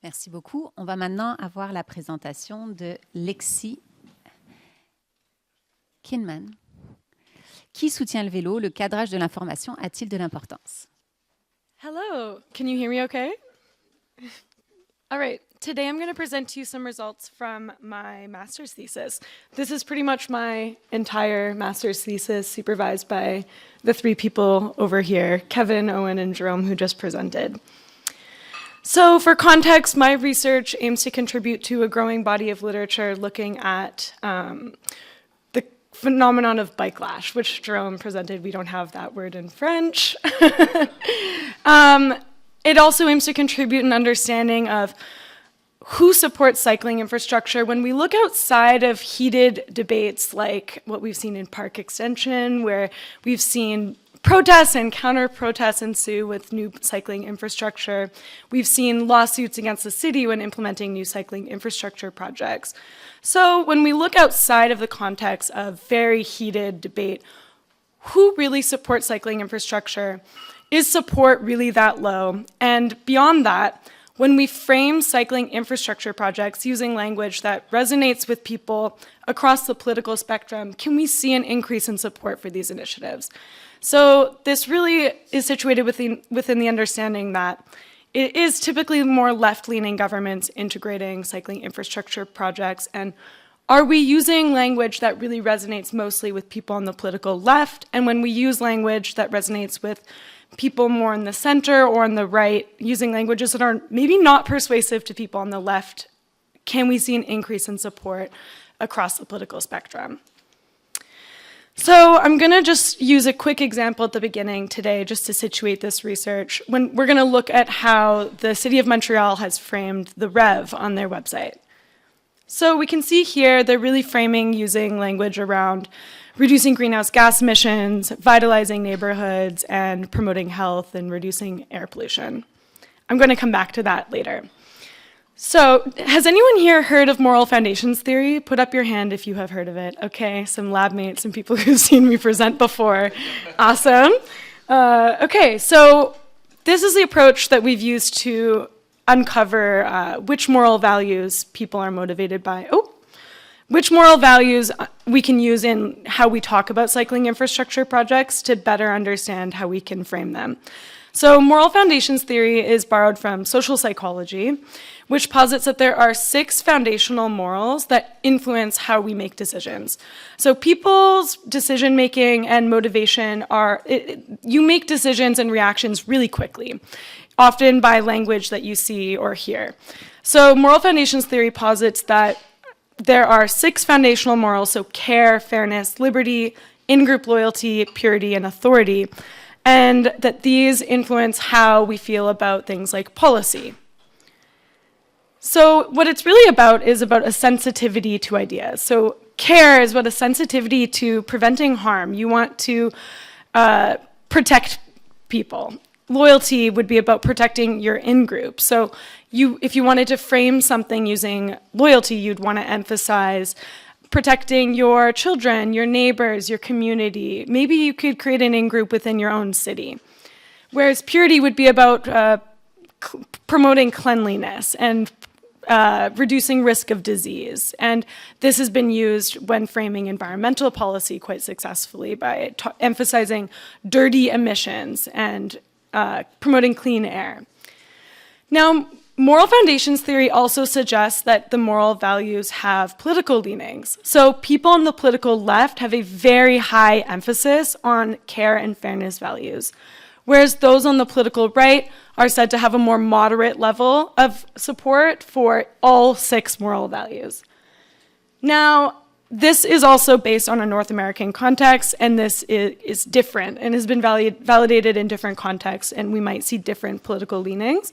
Merci beaucoup. On va maintenant avoir la présentation de L.Kinman. Qui soutient le vélo? Le cadrage de l'information a-t-il de l'importance? Hello, can you hear me okay? All right, today I'm going to present to you some results from my master's thesis. This is pretty much my entire master's thesis, supervised by the three people over here, Kevin, Owen, and Jerome, who just presented. So for context, my research aims to contribute to a growing body of literature looking at the phenomenon of bike-lash, which Jerome presented. We don't have that word in French. It also aims to contribute an understanding of who supports cycling infrastructure. When we look outside of heated debates like what we've seen in park extension, where we've seen protests and counter-protests ensue with new cycling infrastructure. We've seen lawsuits against the city when implementing new cycling infrastructure projects. So when we look outside of the context of very heated debate, who really supports cycling infrastructure? Is support really that low? And beyond that, when we frame cycling infrastructure projects using language that resonates with people across the political spectrum, can we see an increase in support for these initiatives? So this really is situated within the understanding that it is typically more left-leaning governments integrating cycling infrastructure projects, and are we using language that really resonates mostly with people on the political left? And when we use language that resonates with people more in the center or on the right, using languages that are maybe not persuasive to people on the left, can we see an increase in support across the political spectrum? So I'm going to just use a quick example at the beginning today just to situate this research. When we're going to look at how the City of Montreal has framed the REV on their website. So we can see here they're really framing using language around reducing greenhouse gas emissions, vitalizing neighborhoods, and promoting health and reducing air pollution. I'm going to come back to that later. So has anyone here heard of moral foundations theory? Put up your hand if you have heard of it. Okay, some lab mates and people who've seen me present before. Awesome. Okay, so this is the approach that we've used to uncover which moral values people are motivated by. Which moral values we can use in how we talk about cycling infrastructure projects to better understand how we can frame them. So moral foundations theory is borrowed from social psychology, which posits that there are 6 foundational morals that influence how we make decisions. So people's decision-making and motivation are, you make decisions and reactions really quickly, often by language that you see or hear. So moral foundations theory posits that there are 6 foundational morals, so care, fairness, liberty, in-group loyalty, purity, and authority, and that these influence how we feel about things like policy. So what it's really about is about a sensitivity to ideas. So care is about a sensitivity to preventing harm. You want to protect people. Loyalty would be about protecting your in-group. So if you wanted to frame something using loyalty, you'd want to emphasize protecting your children, your neighbors, your community. Maybe you could create an in-group within your own city. Whereas purity would be about promoting cleanliness and reducing risk of disease. And this has been used when framing environmental policy quite successfully by emphasizing dirty emissions and promoting clean air. Now, moral foundations theory also suggests that the moral values have political leanings. So people on the political left have a very high emphasis on care and fairness values, whereas those on the political right are said to have a more moderate level of support for all 6 moral values. Now, this is also based on a North American context, and this is different and has been validated in different contexts, and we might see different political leanings.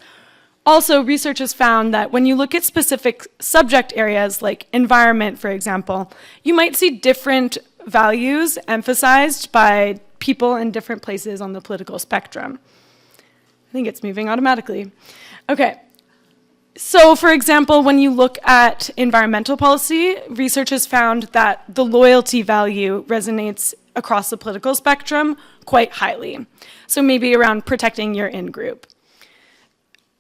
Also, research has found that when you look at specific subject areas like environment, for example, you might see different values emphasized by people in different places on the political spectrum. I think it's moving automatically. Okay. So, for example, when you look at environmental policy, research has found that the loyalty value resonates across the political spectrum quite highly. So maybe around protecting your in-group.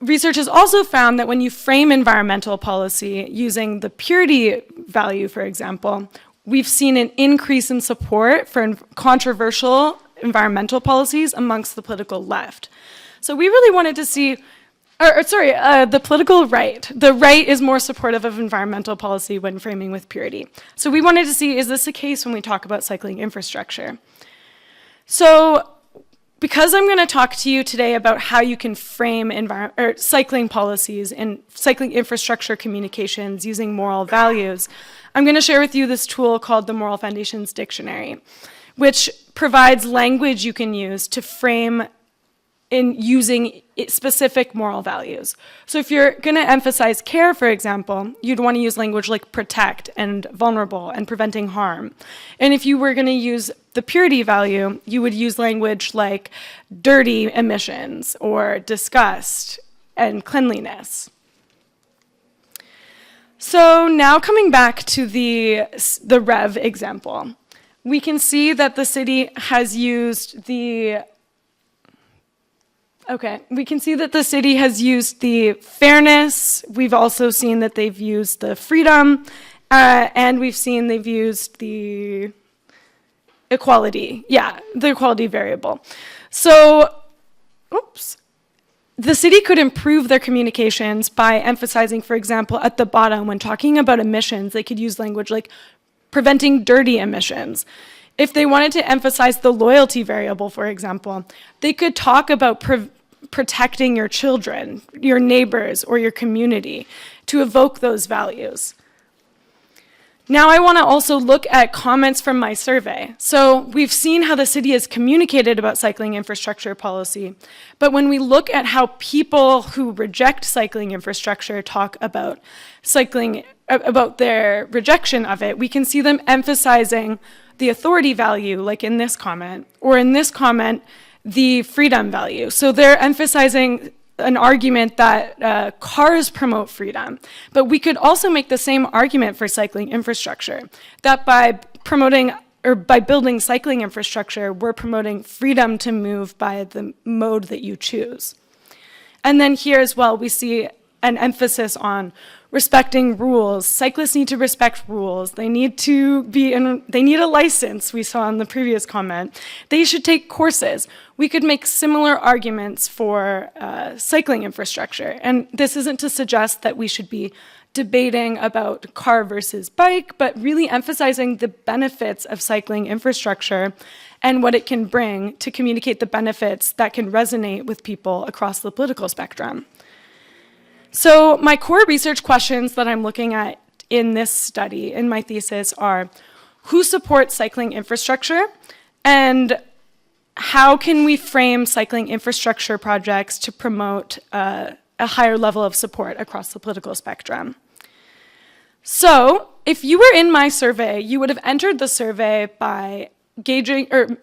research has also found that when you frame environmental policy using the purity value, for example, we've seen an increase in support for controversial environmental policies amongst the political left. So we really wanted to see, the political right. The right is more supportive of environmental policy when framing with purity. So we wanted to see, is this the case when we talk about cycling infrastructure? So because I'm going to talk to you today about how you can frame cycling policies and cycling infrastructure communications using moral values, I'm going to share with you this tool called the Moral Foundations Dictionary, which provides language you can use to frame in using specific moral values. So if you're going to emphasize care, for example, you'd want to use language like protect and vulnerable and preventing harm. And if you were going to use the purity value, you would use language like dirty emissions or disgust and cleanliness. So now coming back to the REV example, we can see that the city has used the fairness. We've also seen that they've used the freedom, and we've seen they've used the equality. Yeah, the equality variable. So, the city could improve their communications by emphasizing, for example, at the bottom, when talking about emissions, they could use language like preventing dirty emissions. If they wanted to emphasize the loyalty variable, for example, they could talk about protecting your children, your neighbors, or your community to evoke those values. Now I want to also look at comments from my survey. So we've seen how the city has communicated about cycling infrastructure policy, but when we look at how people who reject cycling infrastructure talk about cycling, about their rejection of it, we can see them emphasizing the authority value, like in this comment, or in this comment, the freedom value. So they're emphasizing an argument that cars promote freedom, but we could also make the same argument for cycling infrastructure, that by promoting or by building cycling infrastructure, we're promoting freedom to move by the mode that you choose. And then here as well, we see an emphasis on respecting rules. Cyclists need to respect rules. They need a license, we saw in the previous comment. They should take courses. We could make similar arguments for cycling infrastructure. And this isn't to suggest that we should be debating about car versus bike, but really emphasizing the benefits of cycling infrastructure and what it can bring to communicate the benefits that can resonate with people across the political spectrum. So my core research questions that I'm looking at in this study, in my thesis, are who supports cycling infrastructure, and how can we frame cycling infrastructure projects to promote a higher level of support across the political spectrum? So if you were in my survey, you would have entered the survey by gauging or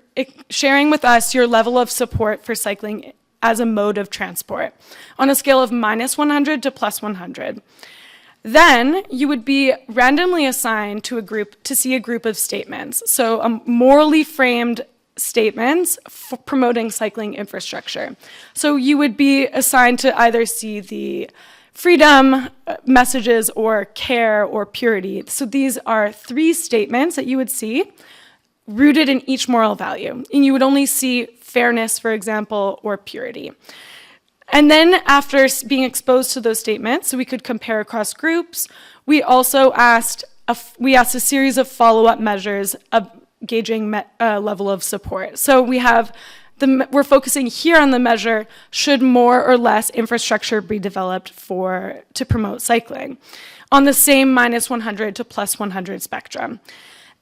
sharing with us your level of support for cycling as a mode of transport on a scale of -100 to +100. Then you would be randomly assigned to see a group of statements. So morally framed statements for promoting cycling infrastructure. So you would be assigned to either see the freedom messages or care or purity. So these are 3 statements that you would see rooted in each moral value. And you would only see fairness, for example, or purity. And then after being exposed to those statements, so we could compare across groups, we also asked a series of follow-up measures of gauging level of support. So we're focusing here on the measure, should more or less infrastructure be developed to promote cycling, on the same -100 to +100 spectrum.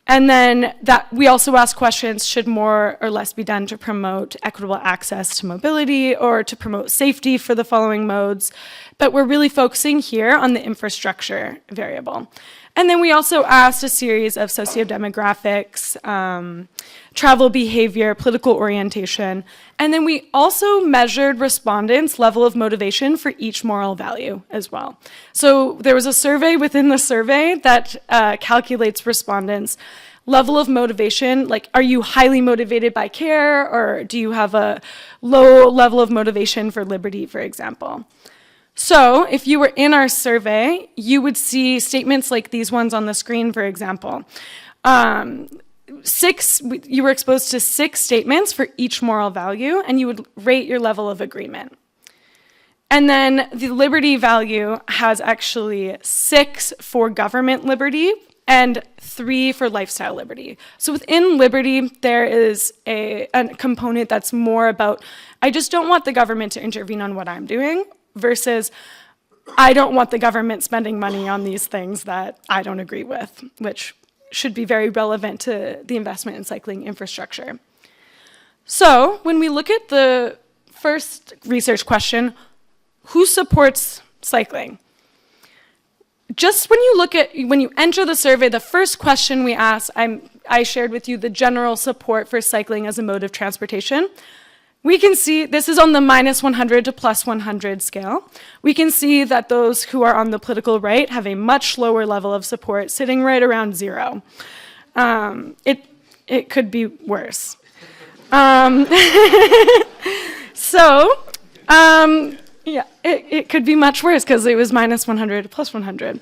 And then we also ask questions, should more or less be done to promote equitable access to mobility or to promote safety for the following modes? But we're really focusing here on the infrastructure variable. And then we also asked a series of sociodemographics, travel behavior, political orientation, and then we also measured respondents' level of motivation for each moral value as well. So there was a survey within the survey that calculates respondents' level of motivation, like are you highly motivated by care, or do you have a low level of motivation for liberty, for example? So if you were in our survey, you would see statements like these ones on the screen, for example. You were exposed to 6 statements for each moral value, and you would rate your level of agreement. And then the liberty value has actually 6 for government liberty and 3 for lifestyle liberty. So within liberty, there is a component that's more about, I just don't want the government to intervene on what I'm doing, versus I don't want the government spending money on these things that I don't agree with, which should be very relevant to the investment in cycling infrastructure. So when we look at the first research question, who supports cycling? Just when you enter the survey, the first question we ask, I shared with you the general support for cycling as a mode of transportation. We can see, this is on the -100 to +100 scale. We can see that those who are on the political right have a much lower level of support, sitting right around 0. It could be worse. It could be much worse because it was -100 to +100.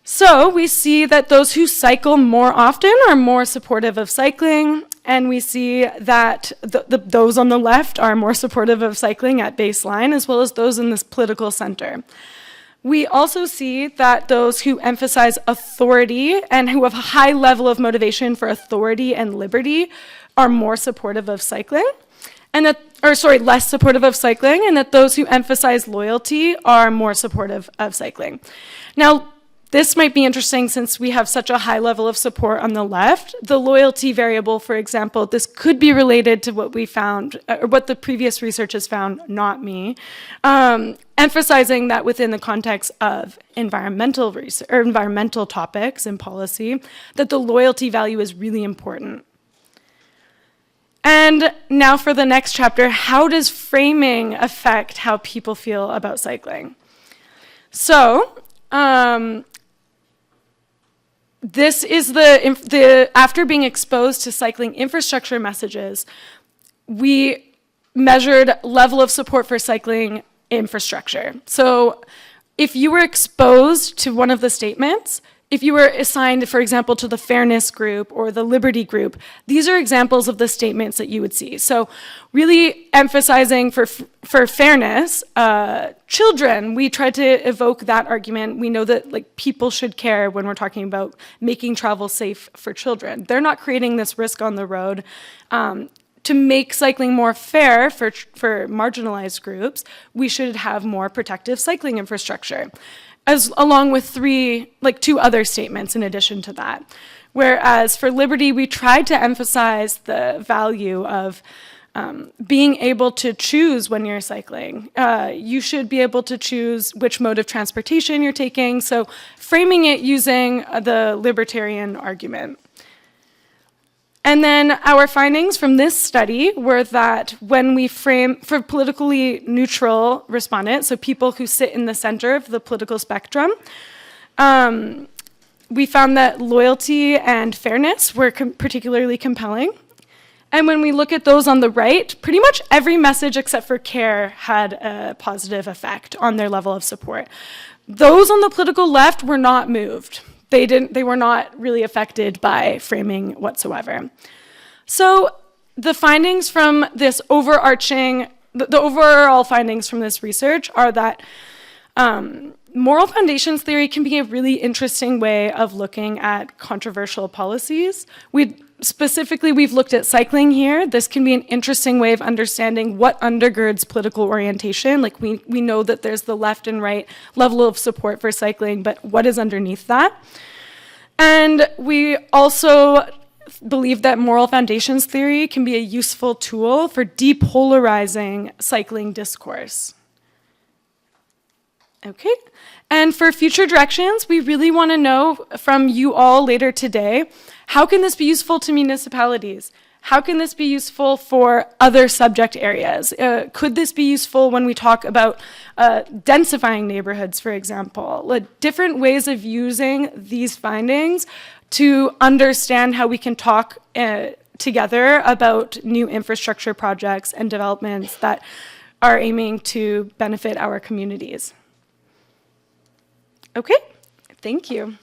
So we see that those who cycle more often are more supportive of cycling, and we see that those on the left are more supportive of cycling at baseline, as well as those in this political center. We also see that those who emphasize authority and who have a high level of motivation for authority and liberty are more supportive of cycling, less supportive of cycling, and that those who emphasize loyalty are more supportive of cycling. Now, this might be interesting since we have such a high level of support on the left. The loyalty variable, for example, this could be related to what we found, or what the previous research has found, not me, emphasizing that within the context of environmental research, or environmental topics and policy, that the loyalty value is really important. And now for the next chapter, how does framing affect how people feel about cycling? So, this is after being exposed to cycling infrastructure messages, we measured level of support for cycling infrastructure. So if you were exposed to one of the statements, if you were assigned, for example, to the fairness group or the liberty group, these are examples of the statements that you would see. So really emphasizing for fairness, children, we try to evoke that argument. We know that people should care when we're talking about making travel safe for children. They're not creating this risk on the road. To make cycling more fair for marginalized groups, we should have more protective cycling infrastructure, along with 2 other statements in addition to that. Whereas for liberty, we tried to emphasize the value of being able to choose when you're cycling. You should be able to choose which mode of transportation you're taking, so framing it using the libertarian argument. And then our findings from this study were that when we frame for politically neutral respondents, so people who sit in the center of the political spectrum, we found that loyalty and fairness were particularly compelling. And when we look at those on the right, pretty much every message except for care had a positive effect on their level of support. Those on the political left were not moved. They were not really affected by framing whatsoever. So the findings from this the overall findings from this research are that moral foundations theory can be a really interesting way of looking at controversial policies. We've looked at cycling here. This can be an interesting way of understanding what undergirds political orientation. We know that there's the left and right level of support for cycling, but what is underneath that? And we also believe that moral foundations theory can be a useful tool for depolarizing cycling discourse. Okay, and for future directions, we really want to know from you all later today, how can this be useful to municipalities? How can this be useful for other subject areas? Could this be useful when we talk about densifying neighborhoods, for example? Different ways of using these findings to understand how we can talk together about new infrastructure projects and developments that are aiming to benefit our communities. Okay, thank you.